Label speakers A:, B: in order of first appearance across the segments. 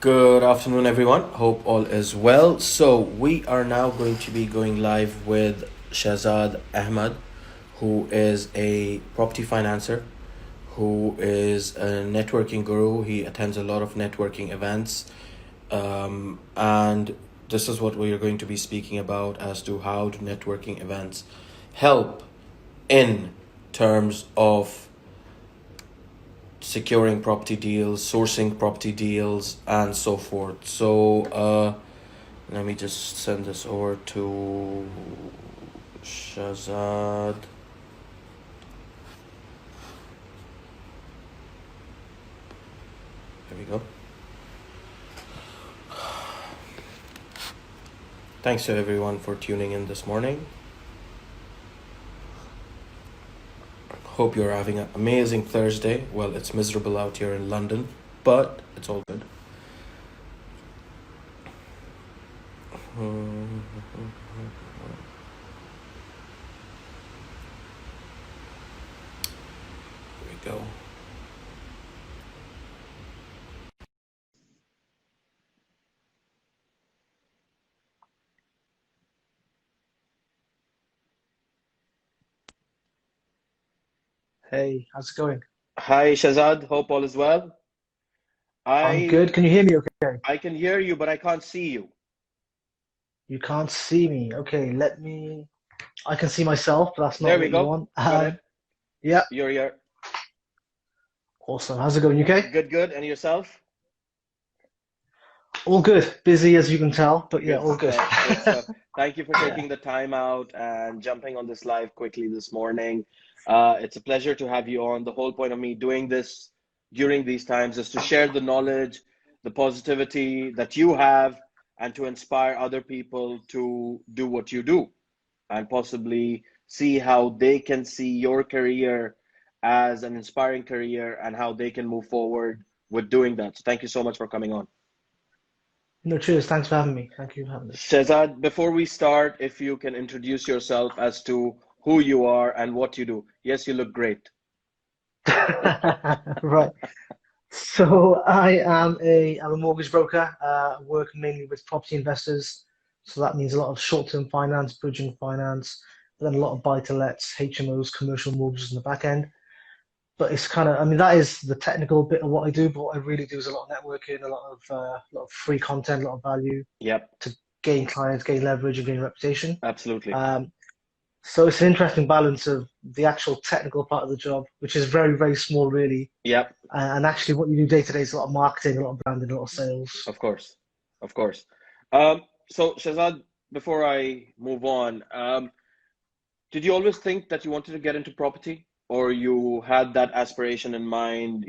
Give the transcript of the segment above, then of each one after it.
A: Good afternoon, everyone. Hope all is well. So, we are now going to be going live with Shazad Ahmed, who is a property financer, who is a networking guru. He attends a lot of networking events. And this is what we are going to be speaking about as to how do networking events help in terms of securing property deals, sourcing property deals, and so forth. Let me just send this over to Shazad. There we go. Thanks to everyone for tuning in this morning. Hope you're having an amazing Thursday. Well, it's miserable out here in London, but it's all good. Here we go.
B: Hey, how's it going?
A: Hi, Shazad. Hope all is well.
B: I'm
A: I
B: good. Can you hear me okay?
A: I can hear you, but I can't see you.
B: You can't see me. Okay, I can see myself, but that's
A: There
B: not
A: we
B: what you
A: go.
B: want.
A: Got it.
B: Yeah,
A: You're here.
B: awesome. How's it going? You okay?
A: Good, good. And yourself?
B: All good. Busy as you can tell, but yeah,
A: Good
B: all good.
A: stuff. Good stuff. Thank you for
B: Yeah.
A: taking the time out and jumping on this live quickly this morning. It's a pleasure to have you on. The whole point of me doing this during these times is to share the knowledge, the positivity that you have, and to inspire other people to do what you do and possibly see how they can see your career as an inspiring career and how they can move forward with doing that. So, thank you so much for coming on.
B: No, cheers. Thanks for having me. Thank you for having me.
A: Shazad, before we start, if you can introduce yourself as to who you are and what you do. Yes, you look great.
B: Right. So I'm a mortgage broker. I work mainly with property investors. So that means a lot of short-term finance, bridging finance, but then a lot of buy-to-lets, HMOs, commercial mortgages in the back end. But it's kind of, I mean, that is the technical bit of what I do. But what I really do is a lot of networking, a lot of free content, a lot of value
A: Yep,
B: to gain clients, gain leverage, and gain reputation.
A: absolutely.
B: Um, so it's an interesting balance of the actual technical part of the job, which is very, very small, really,
A: Yep,
B: and actually what you do day to day is a lot of marketing, a lot of branding, a lot of sales.
A: of course. Of course. So Shazad, before I move on, did you always think that you wanted to get into property, or you had that aspiration in mind?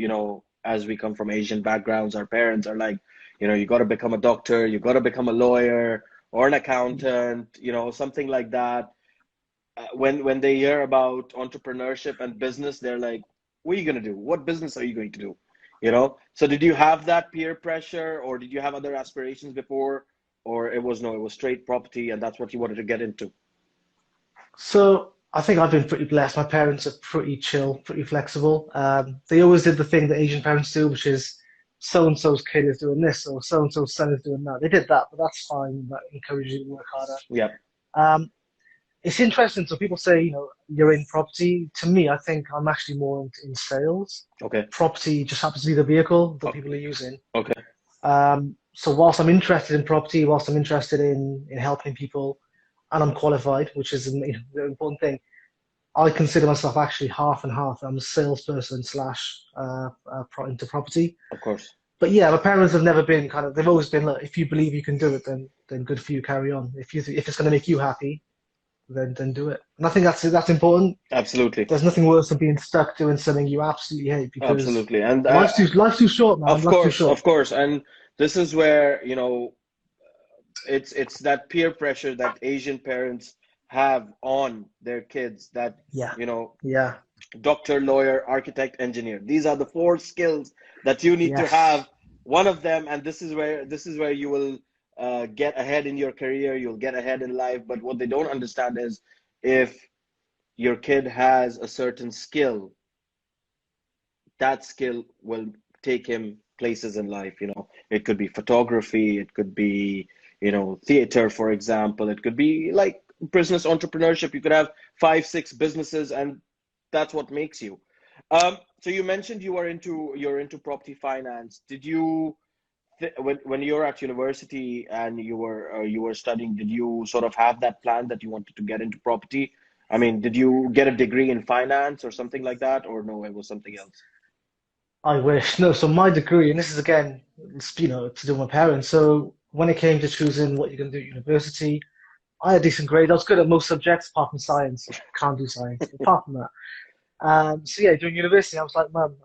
A: As we come from Asian backgrounds, our parents are like, you got to become a doctor, you got to become a lawyer or an accountant, something like that. When they hear about entrepreneurship and business, they're like, "What are you gonna do? What business are you going to do?" So did you have that peer pressure, or did you have other aspirations before, or it was no, it was straight property, and that's what you wanted to get into?
B: So I think I've been pretty blessed. My parents are pretty chill, pretty flexible. They always did the thing that Asian parents do, which is so and so's kid is doing this, or so and so's son is doing that. They did that, but that's fine. That encourages you to work harder.
A: Yep.
B: Um, it's interesting. So people say, you're in property. To me, I think I'm actually more in sales.
A: Okay.
B: Property just happens to be the vehicle that
A: O-
B: people are using.
A: Okay.
B: So whilst I'm interested in property, whilst I'm interested in helping people, and I'm qualified, which is the important thing, I consider myself actually half and half. I'm a salesperson slash into property.
A: Of course.
B: But yeah, my parents have never been kind of. They've always been, look, if you believe you can do it, then good for you. Carry on. If it's going to make you happy, then do it. And I think that's important.
A: Absolutely.
B: There's nothing worse than being stuck doing something you absolutely hate because
A: Absolutely. And
B: life's too short, man.
A: of
B: Life's too
A: course,
B: short.
A: of course. And this is where, it's that peer pressure that Asian parents have on their kids that,
B: Yeah,
A: you know,
B: yeah,
A: doctor, lawyer, architect, engineer. These are the four skills that you need to
B: yes.
A: have. One of them, and this is where you will get ahead in your career. You'll get ahead in life. But what they don't understand is if your kid has a certain skill, that skill will take him places in life. It could be photography, it could be, theater, for example. It could be like business entrepreneurship. You could have five, six businesses, and that's what makes you. So you mentioned you're into property finance. Did you when you were at university and you were studying, did you sort of have that plan that you wanted to get into property? I mean, did you get a degree in finance or something like that, or no, it was something else?
B: I wish. No, so my degree, and this is again, to do with my parents. So when it came to choosing what you're going to do at university, I had a decent grade. I was good at most subjects apart from science. Can't do science. But apart from that, so yeah, during university, I was like, Mum,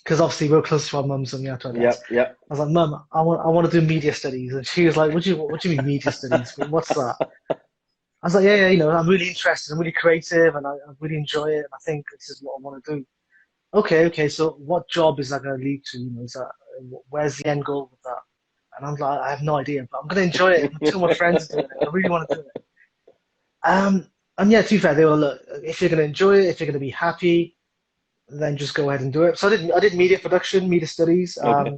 B: because obviously we're close to our mums and to our
A: Yeah,
B: dads.
A: yeah.
B: I was like, Mum, I want to do media studies, and she was like, what do you mean media studies? What's that? I was like, yeah, I'm really interested. I'm really creative, and I really enjoy it. And I think this is what I want to do. Okay. So what job is that going to lead to? Is that where's the end goal with that? And I'm like, I have no idea, but I'm going to enjoy it. Two of my friends are doing it. I really want to do it. And yeah, to be fair, they were look, if you're going to enjoy it, if you're going to be happy, then just go ahead and do it. So I did media production, media studies.
A: Okay.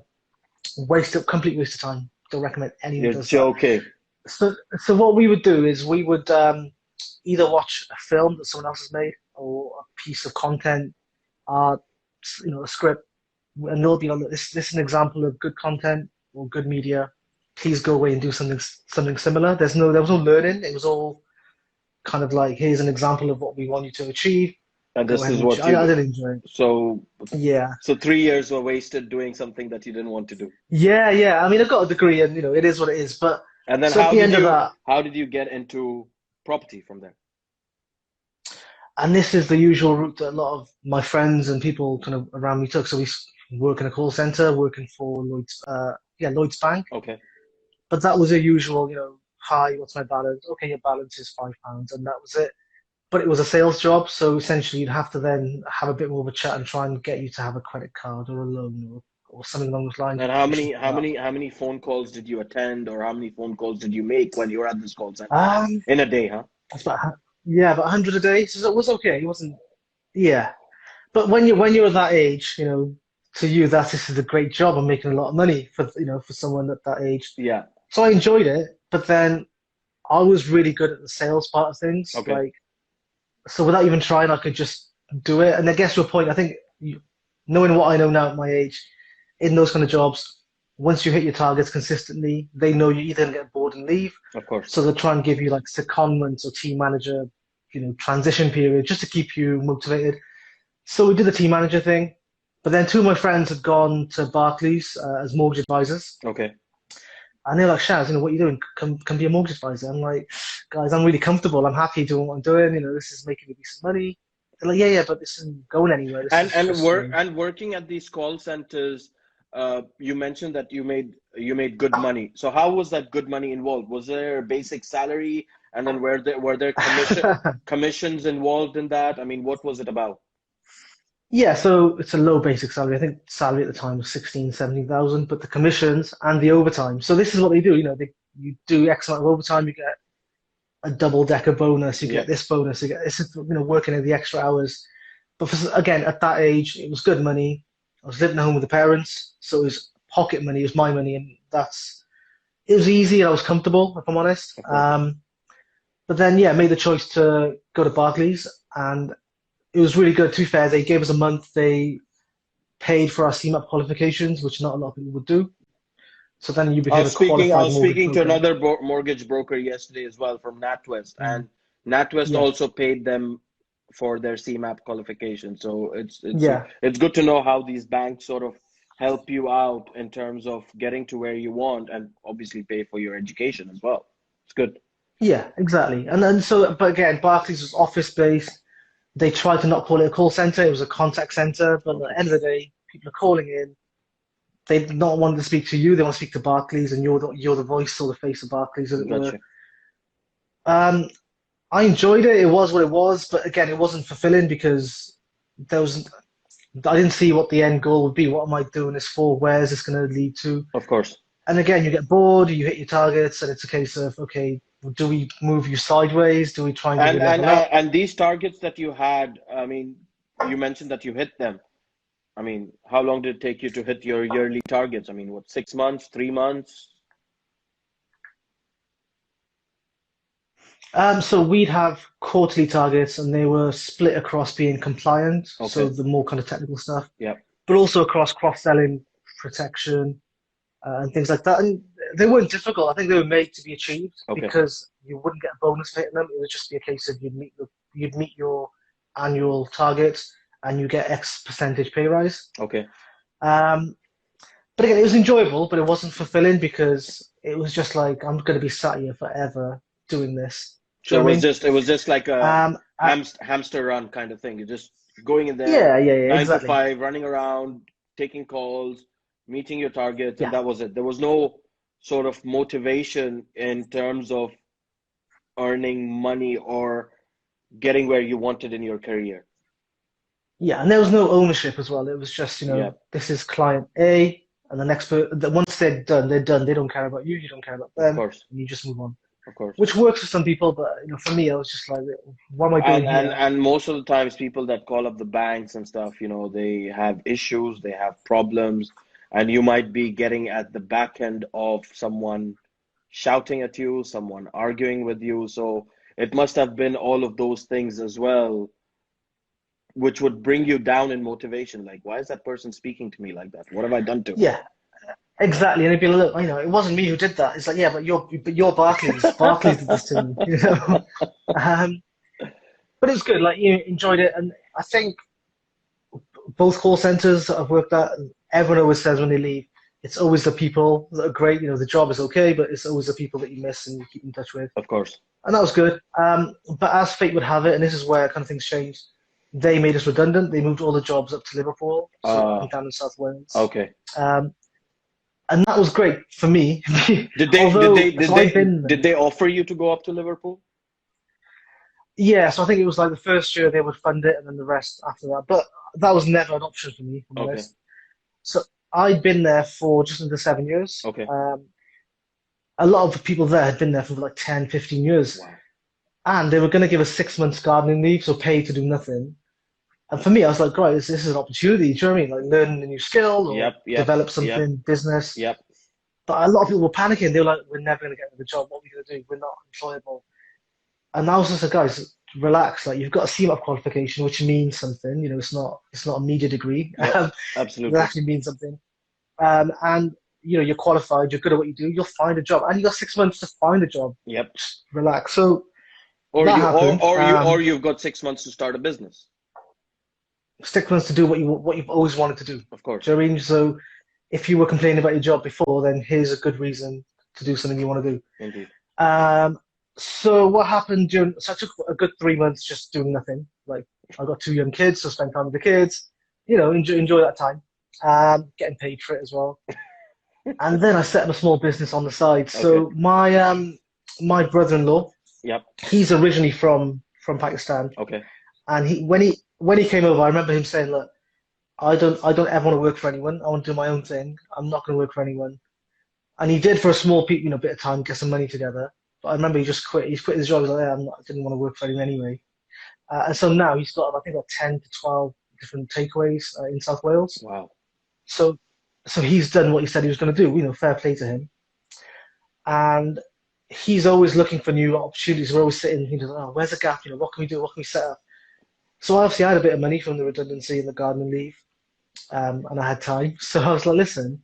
B: Complete waste of time. Don't recommend anyone
A: You're
B: does that.
A: joking.
B: So what we would do is we would either watch a film that someone else has made or a piece of content, uh, a script, and they'll be like, this is an example of good content or good media. Please go away and do something similar. There was no learning. It was all kind of like, here's an example of what we want you to achieve.
A: And
B: Go
A: this
B: ahead
A: is
B: and achieve.
A: what
B: I
A: you
B: did enjoy it.
A: so
B: Yeah.
A: so 3 years were wasted doing something that you didn't want to do.
B: Yeah. I mean, I got a degree, and it is what it is. But
A: And then
B: so at
A: how
B: the
A: did
B: end of
A: you
B: that,
A: how did you get into property from there?
B: and this is the usual route that a lot of my friends and people kind of around me took. So work in a call center, working for Lloyd's Bank.
A: Okay.
B: But that was a usual, hi, what's my balance? Okay, your balance is £5, and that was it. But it was a sales job, so essentially you'd have to then have a bit more of a chat and try and get you to have a credit card or a loan or something along those lines
A: And
B: with
A: how
B: commission
A: many
B: for
A: how
B: that.
A: many how many phone calls did you attend, or how many phone calls did you make when you were at this call center
B: Um,
A: in a day, huh?
B: it's about 100 a day, so it was okay. It wasn't, yeah. But when you're that age, to you that this is a great job. I'm making a lot of money for someone at that age.
A: Yeah.
B: So I enjoyed it, but then I was really good at the sales part of things.
A: Okay.
B: Like, so without even trying, I could just do it. And I guess your point, I think, knowing what I know now at my age, in those kind of jobs, once you hit your targets consistently, they know you're either gonna get bored and leave.
A: Of course.
B: So they'll try and give you like secondments or team manager, transition period just to keep you motivated. So we did the team manager thing, but then two of my friends had gone to Barclays as mortgage advisors.
A: Okay.
B: And they're like, Shaz, what are you doing? Come be a mortgage advisor. I'm like, guys, I'm really comfortable. I'm happy doing what I'm doing. This is making me decent money. They're like, yeah, but this isn't going anywhere. This
A: And
B: is
A: and
B: just,
A: work and working at these call centers, you mentioned that you made good money. So how was that good money involved? Was there a basic salary, and then were there commissions involved in that? I mean, what was it about?
B: yeah, so it's a low basic salary. I think salary at the time was 16, 17,000, but the commissions and the overtime. So this is what they do. You do X amount of overtime, you get a double decker bonus, you
A: Yeah,
B: get this bonus, you get this, working in the extra hours. But again, at that age, it was good money. I was living at home with the parents, so it was pocket money, it was my money, and it was easy and I was comfortable, if I'm honest.
A: of course.
B: But then, yeah, made the choice to go to Barclays, and it was really good. To be fair, they gave us a month. They paid for our CMAP qualifications, which not a lot of people would do. So then you
A: I
B: became
A: was
B: a
A: speaking I
B: qualified
A: was
B: mortgage
A: speaking to
B: broker.
A: another mortgage broker yesterday as well from NatWest,
B: Mm.
A: and NatWest
B: Yeah,
A: also paid them for their CMAP qualification. So
B: yeah,
A: it's good to know how these banks sort of help you out in terms of getting to where you want, and obviously pay for your education as well. It's good.
B: yeah, exactly. And then but again, Barclays was office based. They tried to not call it a call center; it was a contact center. But at
A: Okay,
B: the end of the day, people are calling in. They not want to speak to you; they want to speak to Barclays, and you're the voice or the face of Barclays, as it were.
A: gotcha.
B: Um, I enjoyed it. It was what it was, but again, it wasn't fulfilling because there was I didn't see what the end goal would be. What am I doing this for? Where is this going to lead to?
A: Of course.
B: And again, you get bored, you hit your targets, and it's a case of, okay, do we move you sideways? Do we try and give you
A: And
B: a
A: and
B: level
A: uh,
B: up?
A: and these targets that you had, I mean, you mentioned that you hit them. I mean, how long did it take you to hit your yearly targets? I mean, what, 6 months, 3 months?
B: So we'd have quarterly targets, and they were split across being compliant, so
A: Okay.
B: the more kind of technical stuff,
A: Yep.
B: but also across cross-selling, protection, and things like that. And they weren't difficult. I think they were made to be achieved
A: Okay.
B: because you wouldn't get a bonus for hitting them. It would just be a case of you'd meet your annual targets and you get X percentage pay rise.
A: Okay.
B: Um, but again, it was enjoyable, but it wasn't fulfilling because it was just like I'm going to be sat here forever doing this. Do
A: So
B: you know what I mean?
A: it was just like a
B: Um, I,
A: hamster run kind of thing. You're just going in there,
B: yeah,
A: 9 to 5,
B: exactly.
A: running around, taking calls, meeting your targets, and
B: Yeah,
A: that was it. There was no sort of motivation in terms of earning money or getting where you wanted in your career.
B: yeah, and there was no ownership as well. It was just,
A: Yeah,
B: this is client A, and the next person. Once they're done, they're done. They don't care about you. You don't care about
A: of
B: them,
A: course,
B: and you just move on.
A: of course.
B: Which works for some people, but for me, I was just like, what am I doing here?
A: And most of the times people that call up the banks and stuff, they have issues, they have problems, and you might be getting at the back end of someone shouting at you, someone arguing with you. So it must have been all of those things as well, which would bring you down in motivation. Like, why is that person speaking to me like that? What have I done to
B: Yeah, exactly. And it'd be like, look, it wasn't me who did that. It's like, yeah, but you're Barclays. Barclays did this to me, Um, but it was good. Like, you enjoyed it, and I think both call centers that I've worked at, everyone always says when they leave, it's always the people that are great. The job is okay, but it's always the people that you miss and you keep in touch with.
A: Of course.
B: And that was good. But as fate would have it, and this is where kind of things changed, they made us redundant. They moved all the jobs up to Liverpool, so
A: Uh,
B: I'm down in South Wales.
A: okay.
B: Um, and that was great for me.
A: Did they did they
B: Although,
A: did
B: so I'd
A: they
B: been
A: did
B: there.
A: they offer you to go up to Liverpool?
B: Yeah, so I think it was like the first year they would fund it, and then the rest after that. But that was never an option for me, if I'm
A: Okay.
B: honest. So I'd been there for just under 7 years.
A: Okay.
B: A lot of the people there had been there for like 10, 15 years.
A: Wow.
B: And they were going to give us 6 months gardening leave, so pay to do nothing. And for me, I was like, right, this is an opportunity. Do you know what I mean? Like learn a new skill or
A: Yep, yep,
B: develop
A: yep,
B: something, business.
A: yep.
B: But a lot of people were panicking. They were like, we're never going to get another job. What are we going to do? We're not employable. And I was just like, guys, relax. Like you've got a CMAP qualification, which means something. It's not a media degree.
A: Yep.
B: It
A: Absolutely.
B: actually means something. And you're qualified. You're good at what you do. You'll find a job, and you got 6 months to find a job.
A: Yep.
B: Just relax. So
A: Or
B: that
A: you
B: happened.
A: or you've got 6 months to start a business.
B: 6 months to do what you've always wanted to do.
A: Of course.
B: Do you know what I mean? So if you were complaining about your job before, then here's a good reason to do something you want to do.
A: Indeed.
B: So what happened during? So I took a good 3 months just doing nothing. Like I got two young kids, so spend time with the kids. Enjoy that time. Getting paid for it as well. And then I set up a small business on the side.
A: Okay.
B: So my brother-in-law,
A: Yep.
B: he's originally from Pakistan,
A: Okay.
B: and when he came over, I remember him saying, "Look, I don't ever want to work for anyone. I want to do my own thing. I'm not going to work for anyone." And he did for a small bit of time, get some money together. But I remember he just quit. He's quit his job. He's like, yeah, I didn't want to work for anyone anyway. And so now he's got, I think, about 10 to 12 different takeaways in South Wales.
A: Wow.
B: So he's done what he said he was going to do. Fair play to him. And he's always looking for new opportunities. We're always sitting thinking, oh, where's the gap? What can we do? What can we set up? So obviously I had a bit of money from the redundancy and the gardening leave, and I had time. So I was like, listen,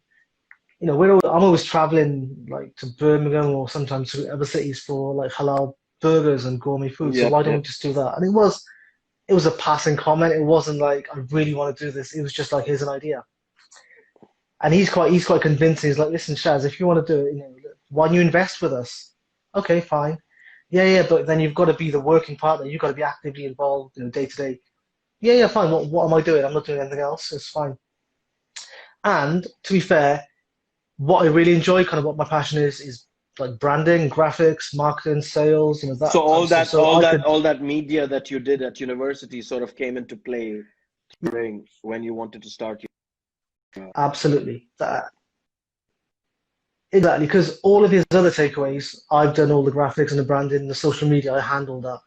B: I'm always traveling like to Birmingham or sometimes to other cities for like halal burgers and gourmet food. So
A: Yep.
B: why don't we
A: Yep.
B: just do that? And it was a passing comment. It wasn't like I really want to do this. It was just like here's an idea. And he's quite convincing. He's like, listen, Shaz, if you want to do it, why don't you invest with us? Okay, fine. Yeah, but then you've got to be the working partner. You've got to be actively involved, day to day. Yeah, fine. What am I doing? I'm not doing anything else. It's fine. And to be fair, what I really enjoy, kind of what my passion is like branding, graphics, marketing, sales, that
A: So
B: type of stuff. So I could
A: all that media that you did at university sort of came into play during when you wanted to start your.
B: absolutely exactly because all of his other takeaways, I've done all the graphics and the branding, the social media, I handled that.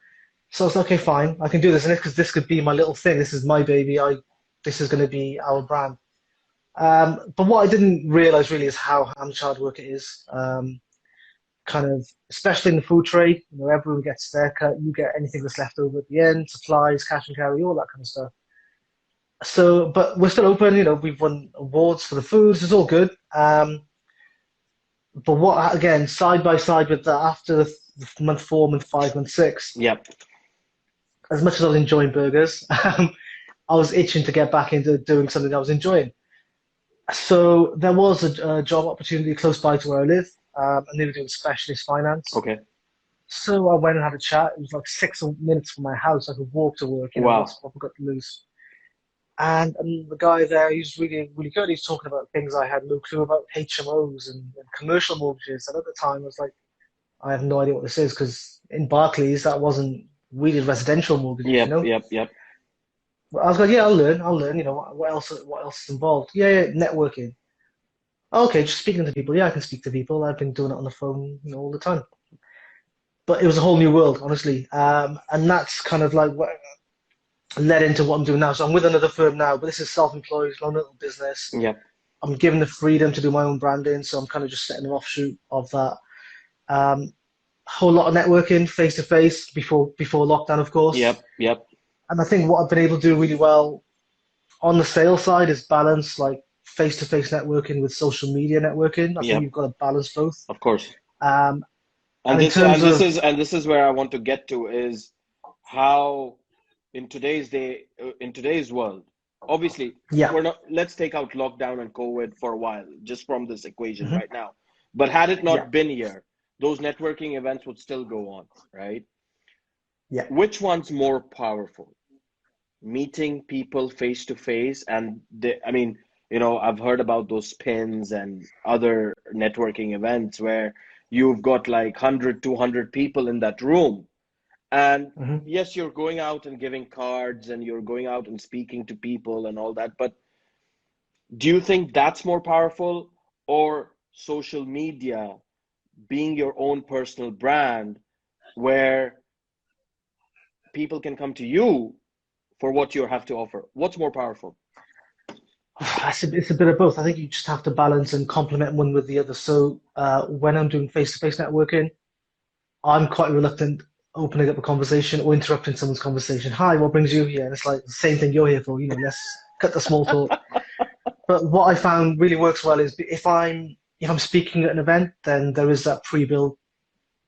B: So I was like, okay, fine, I can do this, and because this could be my little thing. This is my baby. this is going to be our brand. But what I didn't realize really is how much hard work it is. Kind of, especially in the food trade, everyone gets their cut. You get anything that's left over at the end, supplies, cash and carry, all that kind of stuff. So, but we're still open. We've won awards for the foods. It's all good. But what again, side by side with that, after the month four, month five, month six,
A: Yep.
B: as much as I was enjoying burgers, I was itching to get back into doing something I was enjoying. So there was a job opportunity close by to where I live, and they were doing specialist finance.
A: Okay.
B: So I went and had a chat. It was like 6 minutes from my house. I could walk to work.
A: Wow.
B: What I've got to lose. And the guy there, he's really, really good. He's talking about things I had no clue about, HMOs and commercial mortgages. And at the time, I was like, I have no idea what this is because in Barclays, that wasn't really residential mortgages,
A: Yep.
B: I was like, yeah, I'll learn. What else is involved? Yeah, networking. Okay, just speaking to people. Yeah, I can speak to people. I've been doing it on the phone, all the time. But it was a whole new world, honestly. And that's kind of like what led into what I'm doing now. So I'm with another firm now, but this is self-employed, my own little business.
A: Yep.
B: I'm given the freedom to do my own branding, so I'm kind of just setting an offshoot of that. Whole lot of networking, face to face, before lockdown, of course.
A: Yep.
B: And I think what I've been able to do really well on the sales side is balance like face to face networking with social media networking. I think you've got to balance both.
A: Of course.
B: And
A: this is where I want to get to is how in today's world, obviously, let's take out lockdown and COVID for a while, just from this equation right now. But had it not been here, those networking events would still go on, right?
B: Yeah.
A: Which one's more powerful? Meeting people face to face, and I've heard about those pins and other networking events where you've got like 100, 200 people in that room. And yes, you're going out and giving cards and you're going out and speaking to people and all that. But do you think that's more powerful, or social media being your own personal brand where people can come to you for what you have to offer? What's more powerful?
B: It's a bit of both. I think you just have to balance and complement one with the other. So when I'm doing face-to-face networking, I'm quite reluctant opening up a conversation or interrupting someone's conversation. Hi, what brings you here? And it's like the same thing you're here for. Let's cut the small talk. But what I found really works well is if I'm speaking at an event, then there is that pre-build,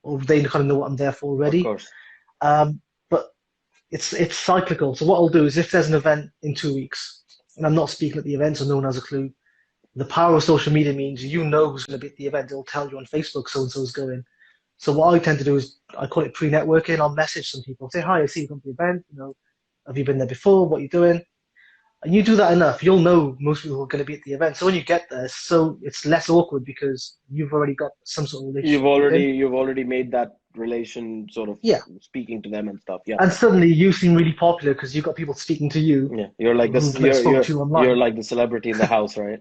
B: or they kind of know what I'm there for already.
A: Of course.
B: But it's cyclical. So what I'll do is if there's an event in 2 weeks and I'm not speaking at the event, so no one has a clue, the power of social media means who's going to be at the event. It'll tell you on Facebook so-and-so is going. So what I tend to do is I call it pre-networking. I'll message some people, say, hi, I see you come to the event. Have you been there before? What are you doing? And you do that enough, you'll know most people are going to be at the event. So when you get there, it's less awkward because you've already got some sort of relationship.
A: You've already made that relation, sort of speaking to them and stuff. Yeah.
B: And suddenly you seem really popular because you've got people speaking to you.
A: Yeah. You're like you're like the celebrity in the house, right?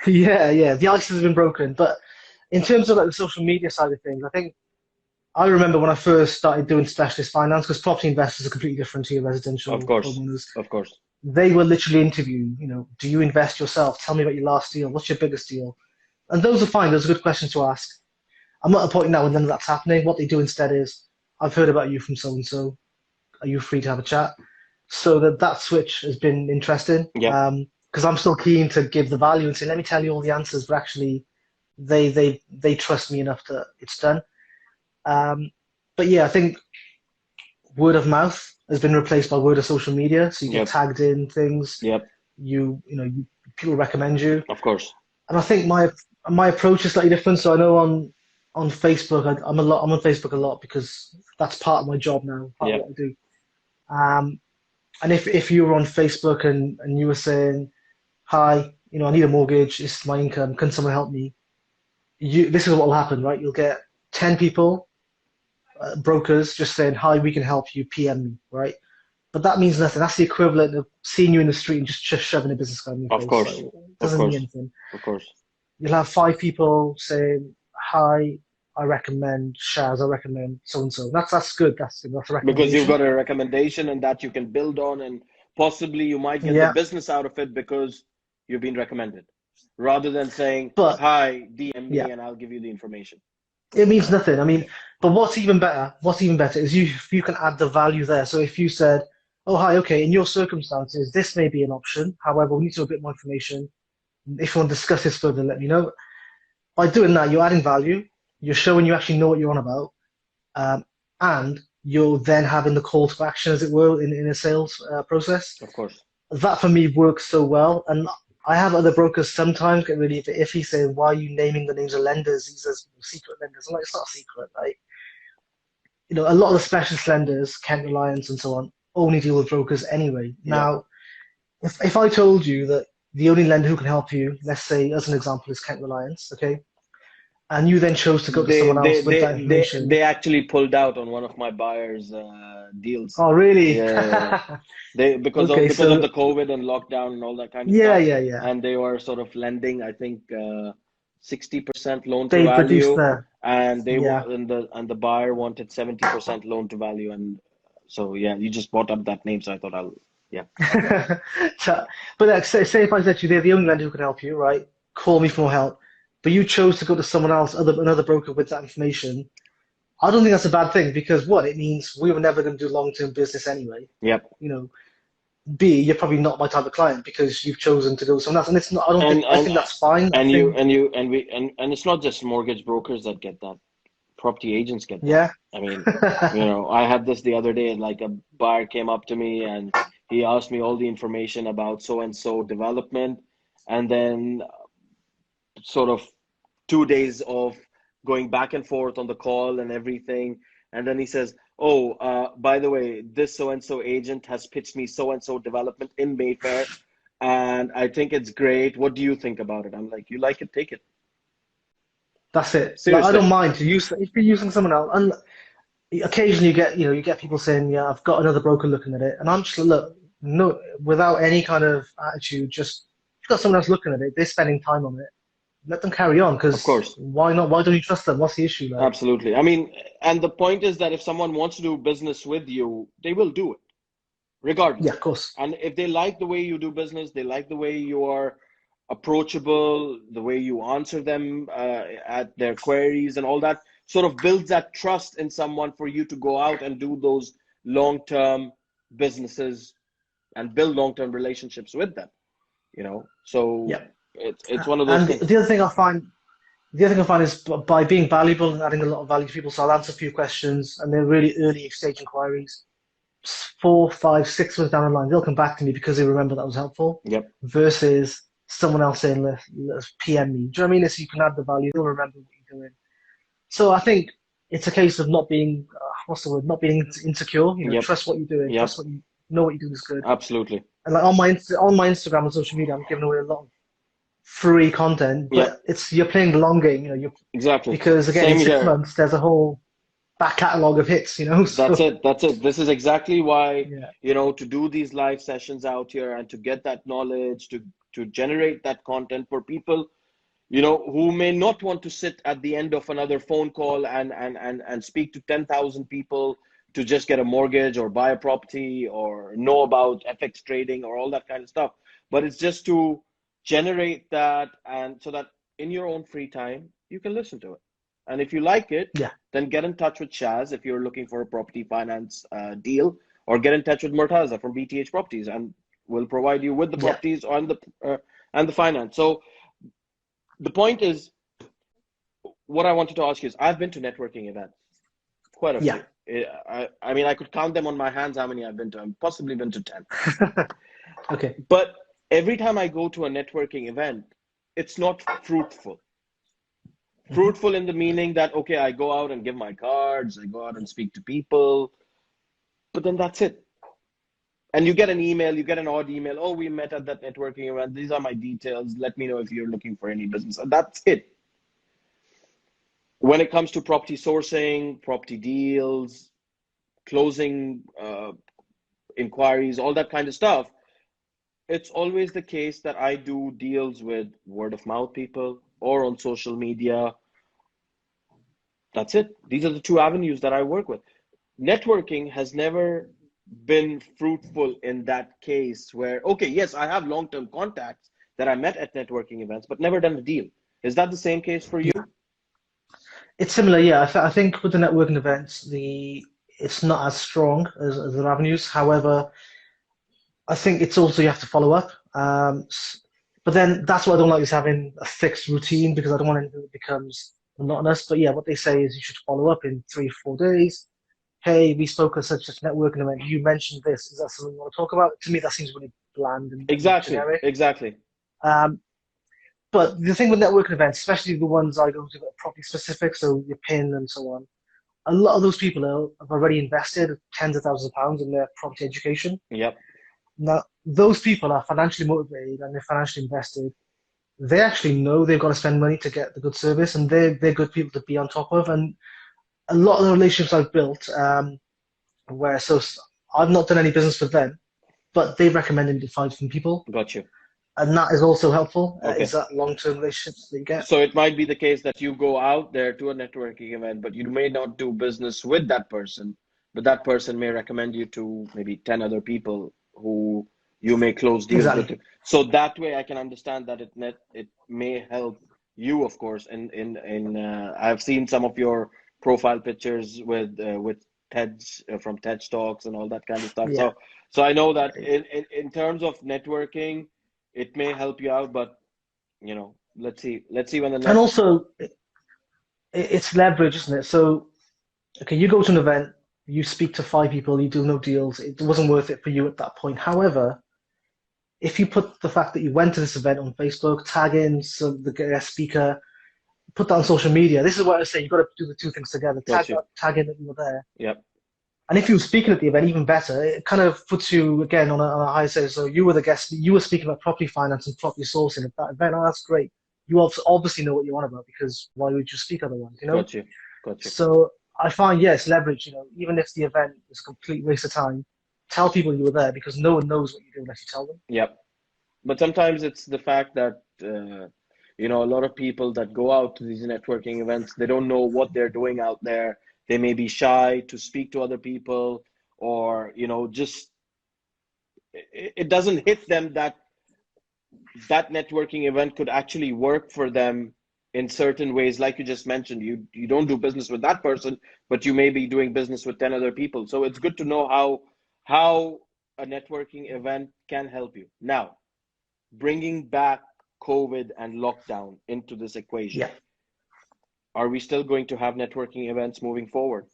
B: Yeah. The ice has been broken. But in terms of like the social media side of things, I remember when I first started doing specialist finance, because property investors are completely different to your residential homeowners.
A: Of course.
B: They will literally interview, do you invest yourself? Tell me about your last deal. What's your biggest deal? And those are fine. Those are good questions to ask. I'm at a point now when none of that's happening. What they do instead is, I've heard about you from so-and-so. Are you free to have a chat? So that switch has been interesting.
A: Yeah.
B: Because I'm still keen to give the value and say, let me tell you all the answers, but actually they trust me enough that it's done. But yeah, I think word of mouth has been replaced by word of social media. So you get tagged in things.
A: Yep.
B: People recommend you.
A: Of course.
B: And I think my approach is slightly different. So I know on Facebook, I'm on Facebook a lot because that's part of my job now, part of what I do. And if you were on Facebook and you were saying, hi, I need a mortgage, this is my income, can someone help me? This is what will happen, right? You'll get 10 people, brokers, just saying, hi, we can help you, PM me, right? But that means nothing. That's the equivalent of seeing you in the street and just shoving a business card in your face.
A: Of course.
B: So it doesn't mean anything.
A: Of course.
B: You'll have 5 people saying, hi, I recommend Shaz, I recommend so-and-so. That's good. That's a recommendation.
A: Because you've got a recommendation and that you can build on and Possibly you might get the
B: Yeah,
A: business out of it because you've been recommended, rather than saying,
B: but
A: hi, DM
B: yeah,
A: me and I'll give you the information.
B: it means nothing. I mean, but what's even better is if you can add the value there. So if you said, "Oh, hi, okay, in your circumstances, this may be an option. However, we need to know a bit more information. If you want to discuss this further, let me know." By doing that, you're adding value. You're showing you actually know what you're on about, and you're then having the call to action, as it were, in a sales process.
A: Of course.
B: That for me works so well. And I have other brokers sometimes get really iffy saying, "Why are you naming the names of lenders?" He says, "Secret lenders." I'm like, "It's not a secret, right?" A lot of the specialist lenders, Kent Reliance and so on, only deal with brokers anyway.
A: Yeah.
B: Now, if I told you that the only lender who can help you, let's say as an example, is Kent Reliance, okay, and you then chose to go to
A: They
B: someone
A: they
B: else with that
A: they they
B: information.
A: they actually pulled out on one of my buyers' deals.
B: Oh, really?
A: Yeah, yeah, yeah. They
B: Okay,
A: because of
B: so
A: the COVID and lockdown and all that kind of
B: yeah,
A: stuff,
B: yeah, yeah.
A: and they were sort of lending, I think, 60% loan to
B: They produced
A: value,
B: that.
A: and they
B: Yeah.
A: want and the buyer wanted 70% loan to value, and so yeah, you just brought up that name, so I thought I'll yeah.
B: So, but say if I said to you, they're the only lender who can help you, right? Call me for more help. But you chose to go to someone else, another broker with that information. I don't think that's a bad thing because one, it means we were never going to do long-term business anyway.
A: Yep.
B: You know, B, you're probably not my type of client because you've chosen to go with someone else, and it's not. I don't
A: And
B: think. I think that's fine. I think,
A: and it's not just mortgage brokers that get that. Property agents get that.
B: yeah,
A: I mean, I had this the other day, like a buyer came up to me and he asked me all the information about so and so development, and then sort of 2 days of going back and forth on the call and everything. And then he says, oh, by the way, this so and so agent has pitched me so and so development in Mayfair, and I think it's great. What do you think about it? I'm like, you like it, take it.
B: that's it. Like I
A: Seriously.
B: don't mind to use if you're using someone else, and occasionally you get people saying, yeah, I've got another broker looking at it, and I'm just like, look, no, without any kind of attitude, just you've got someone else looking at it, they're spending time on it, let them carry on,
A: Of
B: because
A: course.
B: why not? Why don't you trust them? What's the issue, like?
A: Absolutely. I mean, and the point is that if someone wants to do business with you, they will do it
B: Yeah,
A: regardless.
B: of course.
A: And if they like the way you do business, they like the way you are approachable, the way you answer them at their queries and all that, sort of builds that trust in someone for you to go out and do those long-term businesses and build long-term relationships with them, So
B: Yeah.
A: it's one of those
B: And
A: things.
B: the other thing I find is by being valuable and adding a lot of value to people. So I'll answer a few questions, and they're really early stage inquiries. 4, 5, 6 months down the line, they'll come back to me because they remember that was helpful.
A: Yep.
B: Versus someone else saying, let's PM me." Do you know what I mean? If you can add the value, they'll remember what you're doing. So I think it's a case of not being, what's the word? Not being insecure.
A: Yep.
B: Trust what you're doing.
A: Yep.
B: Trust what you know what you're doing is good.
A: Absolutely.
B: And like on my Instagram and social media, I'm giving away a lot of free content,
A: Yep.
B: but you're playing the long game. You're
A: Exactly.
B: because again in
A: Same
B: six
A: here.
B: months there's a whole back catalog of hits.
A: That's
B: So
A: it. That's it. This is exactly why,
B: yeah,
A: to do these live sessions out here and to get that knowledge, to generate that content for people, who may not want to sit at the end of another phone call and speak to 10,000 people to just get a mortgage or buy a property or know about FX trading or all that kind of stuff. But it's just to generate that, and so that in your own free time, you can listen to it. And if you like it,
B: yeah,
A: then get in touch with Shaz if you're looking for a property finance deal, or get in touch with Murtaza from BTH Properties, and we'll provide you with the
B: yeah,
A: properties and the finance. So the point is, what I wanted to ask you is, I've been to networking events, quite a
B: yeah.
A: few. I mean, I could count them on my hands how many I've been to. I've possibly been to 10.
B: Okay.
A: But every time I go to a networking event, it's not fruitful.
B: Mhm.
A: Fruitful in the meaning that, okay, I go out and give my cards, I go out and speak to people, but then that's it. And you get an email, you get an odd email, oh, we met at that networking event, these are my details, let me know if you're looking for any business. And that's it. When it comes to property sourcing, property deals, closing inquiries, all that kind of stuff, it's always the case that I do deals with word of mouth people or on social media. That's it. These are the two avenues that I work with. Networking has never been fruitful in that case where, okay, yes, I have long-term contacts that I met at networking events, but never done a deal. Is that the same case for you?
B: Yeah, it's similar. Yeah, I think with the networking events, the it's not as strong as the revenues. However, I think it's also you have to follow up. But then that's what I don't like is having a fixed routine because I don't want anything that becomes monotonous. But yeah, what they say is you should follow up in 3 or 4 days. Hey, we spoke at such a networking event. You mentioned this. Is that something you want to talk about? To me, that seems really bland and
A: Exactly,
B: generic.
A: exactly.
B: Um, but the thing with networking events, especially the ones I go to that are properly specific, so your PIN and so on, a lot of those people have already invested tens of thousands of pounds in their property education.
A: Yep.
B: Now, those people are financially motivated and they're financially invested. They actually know they've got to spend money to get the good service, and they're good people to be on top of. And a lot of the relationships I've built, where I've not done any business with them, but they recommended me to find some people,
A: Got you.
B: and that is also helpful. Is
A: Okay.
B: that long-term relationships that you get?
A: So it might be the case that you go out there to a networking event, but you may not do business with that person, but that person may recommend you to maybe 10 other people who you may close deals with.
B: Exactly.
A: So that way I can understand that it may help you, of course. I've seen some of your profile pictures with TED's from TED Talks and all that kind of stuff.
B: Yeah.
A: So I know that in terms of networking, it may help you out, but let's see when the
B: And
A: next.
B: also, it's leverage, isn't it? So, okay, you go to an event, you speak to 5 people, you do no deals. It wasn't worth it for you at that point. However, if you put the fact that you went to this event on Facebook, tag in the guest speaker, put that on social media. This is what I say. You've got to do the two things together.
A: Got you.
B: Tag in that you were there.
A: Yep.
B: And if you were speaking at the event, even better. It kind of puts you again on a high say. So you were the guest. You were speaking about property finance and property sourcing at that event. Oh, that's great. You obviously know what you're on about because why would you speak otherwise?
A: Got you. Got you.
B: So I find yes, leverage. Even if the event is a complete waste of time, tell people you were there because no one knows what you do unless you tell them.
A: Yep. But sometimes it's the fact that a lot of people that go out to these networking events, they don't know what they're doing out there. They may be shy to speak to other people, or just it doesn't hit them that networking event could actually work for them in certain ways. Like you just mentioned, you don't do business with that person, but you may be doing business with 10 other people. So it's good to know how a networking event can help you. Now, bringing back COVID and lockdown into this equation,
B: Yeah.
A: are we still going to have networking events moving forward?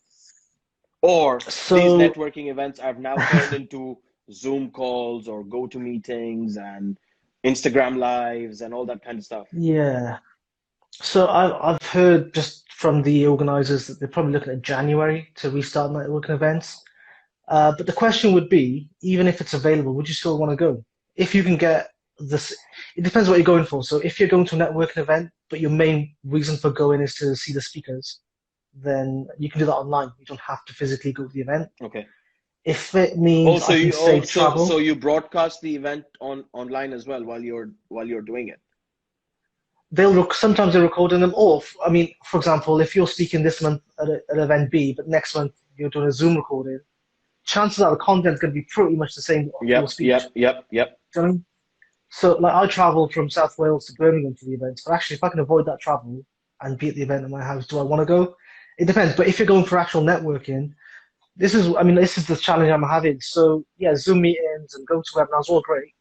A: Or these
B: So
A: networking events have now turned into Zoom calls or go-to meetings and Instagram lives and all that kind of stuff?
B: yeah. So I've heard just from the organizers that they're probably looking at January to restart networking events. But the question would be, even if it's available, would you still want to go? If you can get this, it depends what you're going for. So if you're going to a networking event, but your main reason for going is to see the speakers, then you can do that online. You don't have to physically go to the event.
A: Okay.
B: If it means
A: Also,
B: I can
A: you
B: save
A: also so
B: travel,
A: you broadcast the event online as well while you're doing it.
B: sometimes they're recording them. Or, I mean, for example, if you're speaking this month at event B, but next month you're doing a Zoom recording, chances are the content's going to be pretty much the same of your
A: Yep,
B: speech.
A: yep, yep, yep.
B: Do you know what I mean? So, like, I travel from South Wales to Birmingham for the events, but actually, if I can avoid that travel and be at the event at my house, do I want to go? It depends. But if you're going for actual networking, this is the challenge I'm having. So, yeah, Zoom meetings and GoToWebinars, all great,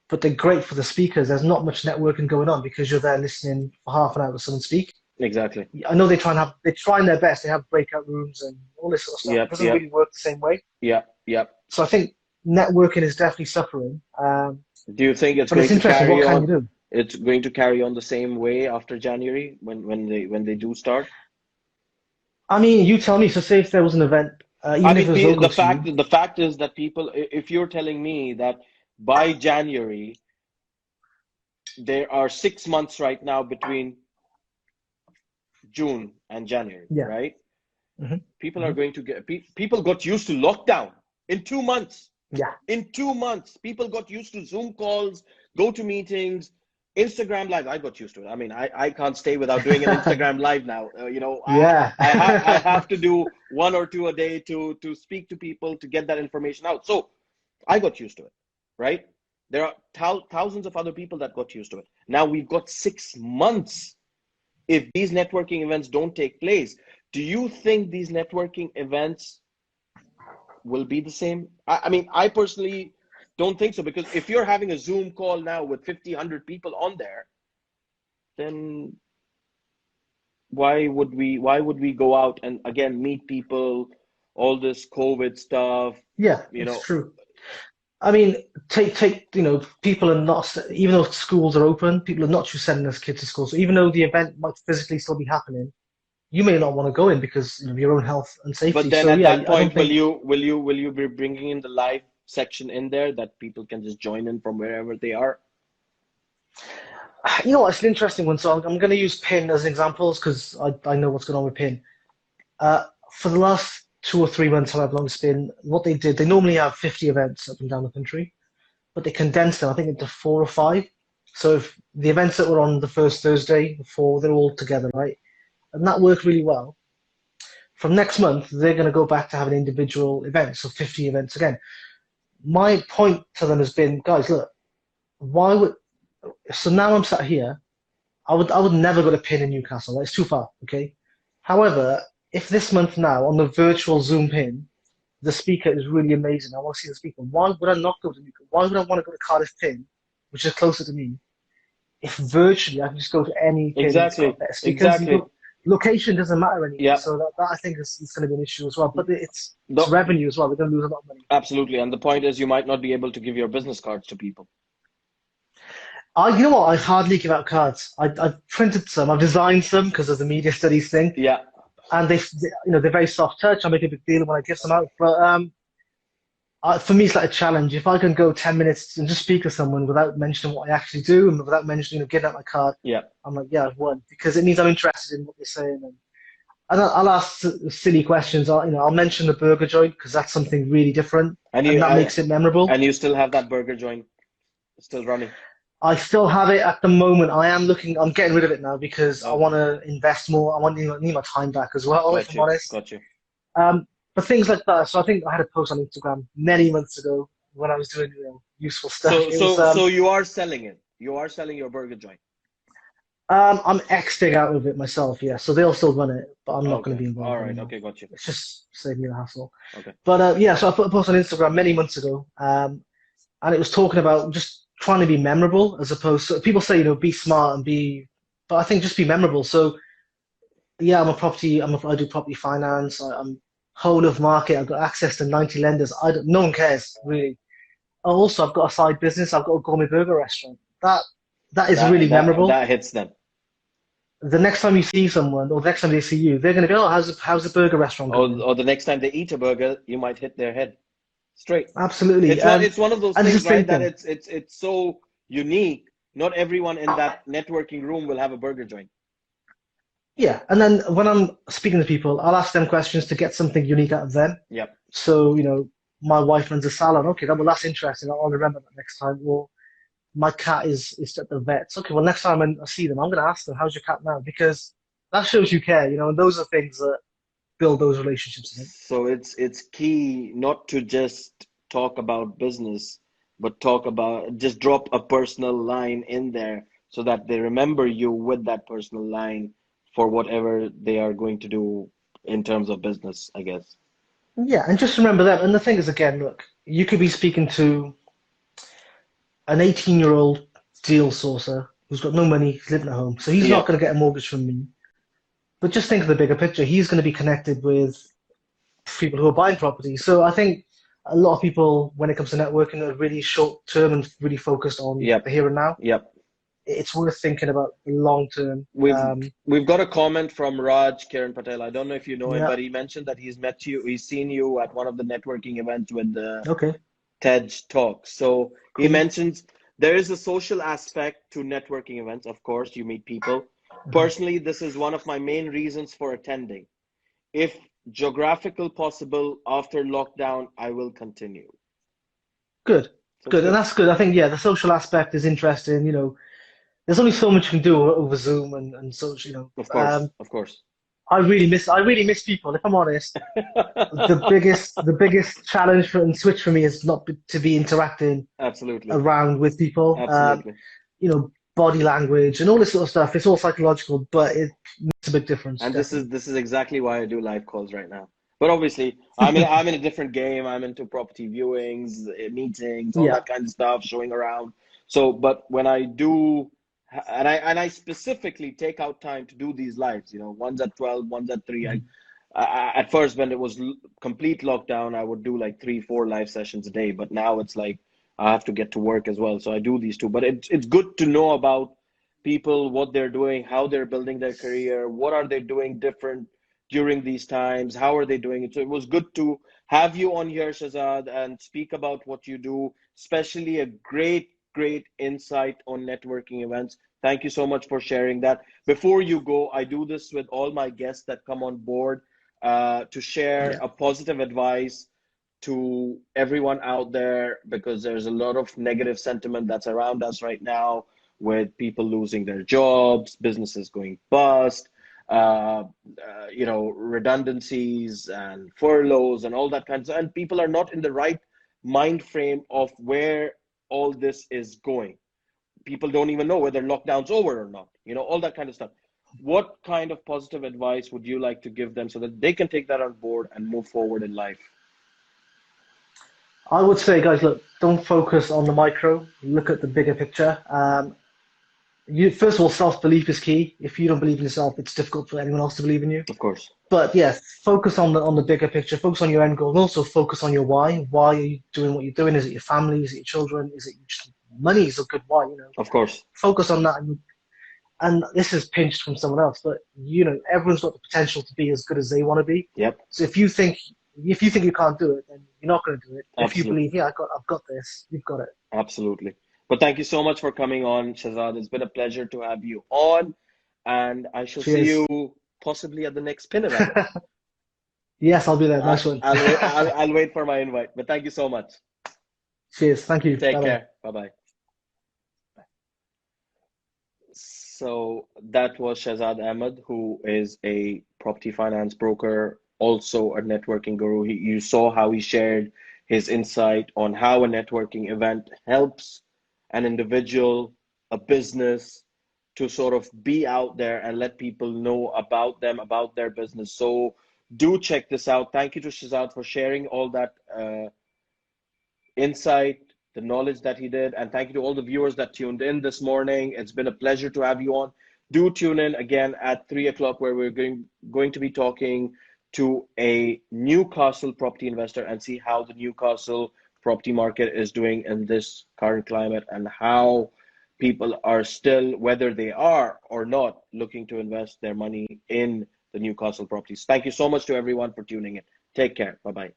B: but they're great for the speakers. There's not much networking going on because you're there listening for half an hour to someone speak.
A: Exactly.
B: I know they're trying their best. They have breakout rooms and all this sort of stuff. It
A: Yep,
B: doesn't
A: yep,
B: really work the same way.
A: yep, yep.
B: So I think networking is definitely suffering.
A: Do you think it's
B: But it's
A: going to
B: interesting.
A: carry
B: What can you
A: on?
B: do?
A: It's going to carry on the same way after January when they do start?
B: I mean, you tell me. So say if there was an event,
A: I
B: even if
A: mean,
B: it was local to you,
A: the fact is that people, if you're telling me that by January there are 6 months right now between June and January,
B: yeah.
A: right?
B: Hmm.
A: People are
B: Hmm.
A: going to people got used to lockdown in 2 months.
B: Yeah.
A: In 2 months, people got used to Zoom calls, go to meetings. Instagram Live, I got used to it. I mean, I can't stay without doing an Instagram Live now.
B: Yeah.
A: I have to do one or two a day to speak to people to get that information out. So I got used to it, right? There are thousands of other people that got used to it. Now we've got 6 months. If these networking events don't take place, do you think these networking events will be the same? I mean, I personally don't think so, because if you're having a Zoom call now with 50, 100 people on there, then why would we go out and again meet people, all this COVID stuff,
B: Yeah,
A: you
B: it's
A: know?
B: true. I mean, people are not, even though schools are open, people are not just sending their kids to school. So even though the event might physically still be happening, you may not want to go in because of your own health and
A: But
B: safety.
A: then
B: So
A: at
B: yeah,
A: that
B: I don't
A: point, will
B: think,
A: you will you will you be bringing in the live section in there that people can just join in from wherever they are?
B: it's an interesting one. So I'm going to use PIN as examples because I know what's going on with PIN. For the last 2 or 3 months, however long it's been, what they did, they normally have 50 events up and down the country, but they condensed them, I think, into 4 or 5. So if the events that were on the first Thursday, the four, they're all together, right? And that worked really well. From next month, they're going to go back to having individual events, so 50 events again. My point to them has been, guys, look, why would so now I'm sat here. I would never go to Pin in Newcastle. Right? It's too far. Okay. However, if this month now on the virtual Zoom Pin, the speaker is really amazing. I want to see the speaker. Why would I not go to Newcastle? Why would I want to go to Cardiff Pin, which is closer to me, if virtually I can just go to any pin that's got
A: Exactly,
B: better speakers?
A: exactly.
B: Location doesn't matter anymore.
A: Yeah.
B: So that I think is going to be an issue as well. But it's
A: No,
B: revenue as well. We're going to lose a lot of money.
A: absolutely. And the point is, you might not be able to give your business cards to people.
B: You know what? I hardly give out cards. I've printed some. I've designed some because of the media studies thing,
A: Yeah.
B: and they're very soft touch. I make a big deal when I give some out. But for me, it's like a challenge. If I can go 10 minutes and just speak to someone without mentioning what I actually do and without mentioning, getting out my card,
A: Yeah.
B: I'm like, yeah, I've won because it means I'm interested in what they're saying. And I'll ask silly questions. I'll mention the burger joint because that's something really different,
A: And
B: and
A: you
B: that makes it memorable.
A: and you still have that burger joint still running.
B: I still have it at the moment. I'm getting rid of it now because I want
A: Okay.
B: to invest more. I need my time back as well, if
A: Got
B: I'm
A: you.
B: honest.
A: Got you.
B: But things like that. So I think I had a post on Instagram many months ago when I was doing useful stuff.
A: So
B: It was
A: so so you are selling it. You are selling your burger joint.
B: I'm exiting out of it myself, yeah. So they'll still run it, but I'm not going
A: Okay.
B: to be
A: All
B: involved
A: right.
B: anymore.
A: Okay. Got you.
B: It's just saving me the hassle.
A: Okay.
B: But yeah, so I put a post on Instagram many months ago, and it was talking about just trying to be memorable as opposed to people say, be smart and but I think just be memorable. So yeah, I do property finance. I'm whole of market. I've got access to 90 lenders. No one cares really. Also, I've got a side business. I've got a gourmet burger restaurant. That is really memorable.
A: That hits them.
B: The next time you see someone, or the next time they see you, they're going to be, oh, how's the burger restaurant going?
A: Or the next time they eat a burger, you might hit their head straight.
B: Absolutely.
A: It's one of those
B: And
A: things,
B: just
A: right? That
B: thinking,
A: it's so unique. Not everyone in that networking room will have a burger joint.
B: yeah. And then when I'm speaking to people, I'll ask them questions to get something unique out of them.
A: Yep.
B: So, my wife runs a salon. Okay, that's interesting. I'll remember that next time. Well, my cat is at the vet's. Okay, well, next time I see them, I'm going to ask them, how's your cat now? Because that shows you care, and those are things that build those relationships, I think.
A: So it's key not to just talk about business, but just drop a personal line in there so that they remember you with that personal line for whatever they are going to do in terms of business, I guess.
B: Yeah, and just remember that. And the thing is, again, look, you could be speaking to an 18-year-old deal sourcer who's got no money, he's living at home. So he's not
A: Yep.
B: going to get a mortgage from me. But just think of the bigger picture. He's going to be connected with people who are buying property. So I think a lot of people, when it comes to networking, are really short term and really focused on
A: Yep.
B: the here and now.
A: Yep.
B: It's worth thinking about the long term.
A: We've got a comment from Raj Kiran Patel. I don't know if you know him,
B: Yeah.
A: but he mentioned that he's seen you at one of the networking events with the
B: Okay.
A: TED Talk. So he
B: Cool.
A: mentions there is a social aspect to networking events. Of course, you meet people.
B: Mhm.
A: Personally, this is one of my main reasons for attending. If geographical possible after lockdown, I will continue.
B: Good.
A: So it's
B: Good. And
A: good.
B: that's good. I think, yeah, the social aspect is interesting. there's only so much you can do over Zoom and such, you know.
A: Of course, of course.
B: I really miss people. If I'm honest, the biggest challenge and switch for me is not to be interacting
A: Absolutely,
B: around with people.
A: absolutely.
B: Body language and all this sort of stuff. It's all psychological, but it makes a big difference,
A: And this is
B: definitely.
A: this is exactly why I do live calls right now. But obviously, I'm in a different game. I'm into property viewings, meetings, all
B: Yeah,
A: that kind of stuff, showing around. So, but when I do, and I specifically take out time to do these lives. One's at 12, one's at 3.
B: mhm.
A: At first, when it was complete lockdown, I would do like 3, 4 live sessions a day. But now it's like I have to get to work as well, so I do these two. But it's good to know about people, what they're doing, how they're building their career, what are they doing different during these times, how are they doing it. So it was good to have you on here, Shazad, and speak about what you do, especially a great insight on networking events. Thank you so much for sharing that. Before you go, I do this with all my guests that come on board, to share
B: Yeah.
A: a positive advice to everyone out there, because there's a lot of negative sentiment that's around us right now, with people losing their jobs, businesses going bust, redundancies and furloughs and all that kinds of, and people are not in the right mind frame of where all this is going. People don't even know whether lockdown's over or not, all that kind of stuff. What kind of positive advice would you like to give them so that they can take that on board and move forward in life?
B: I would say, guys, look, don't focus on the micro. Look at the bigger picture. First of all, self-belief is key. If you don't believe in yourself, it's difficult for anyone else to believe in you.
A: Of course.
B: But yes, focus on the bigger picture. Focus on your end goal, and also focus on your why. Why are you doing what you're doing? Is it your family? Is it your children? Is it just money? Is a good why.
A: Of course.
B: Focus on that. And this is pinched from someone else, but everyone's got the potential to be as good as they want to be.
A: Yep.
B: So if you think you can't do it, then you're not going to do it. If you
A: Absolutely.
B: believe, yeah, I've got this, you've got it.
A: Absolutely. But thank you so much for coming on, Shazad. It's been a pleasure to have you on, and I shall see
B: Cheers.
A: you possibly at the next pin event.
B: Yes, I'll be there.
A: I,
B: Nice one.
A: I'll wait. I'll wait for my invite. But thank you so much.
B: Cheers. Thank you.
A: Take
B: Bye bye.
A: care. Bye bye. So that was Shazad Ahmed, who is a property finance broker, also a networking guru. You saw how he shared his insight on how a networking event helps an individual, a business, to sort of be out there and let people know about them, about their business. So do check this out. Thank you to Shazad for sharing all that insight, the knowledge that he did. And thank you to all the viewers that tuned in this morning. It's been a pleasure to have you on. Do tune in again at 3 o'clock, where we're going to be talking to a Newcastle property investor and see how the Newcastle property market is doing in this current climate, and how people are still, whether they are or not, looking to invest their money in the Newcastle properties. Thank you so much to everyone for tuning in. Take care. Bye bye.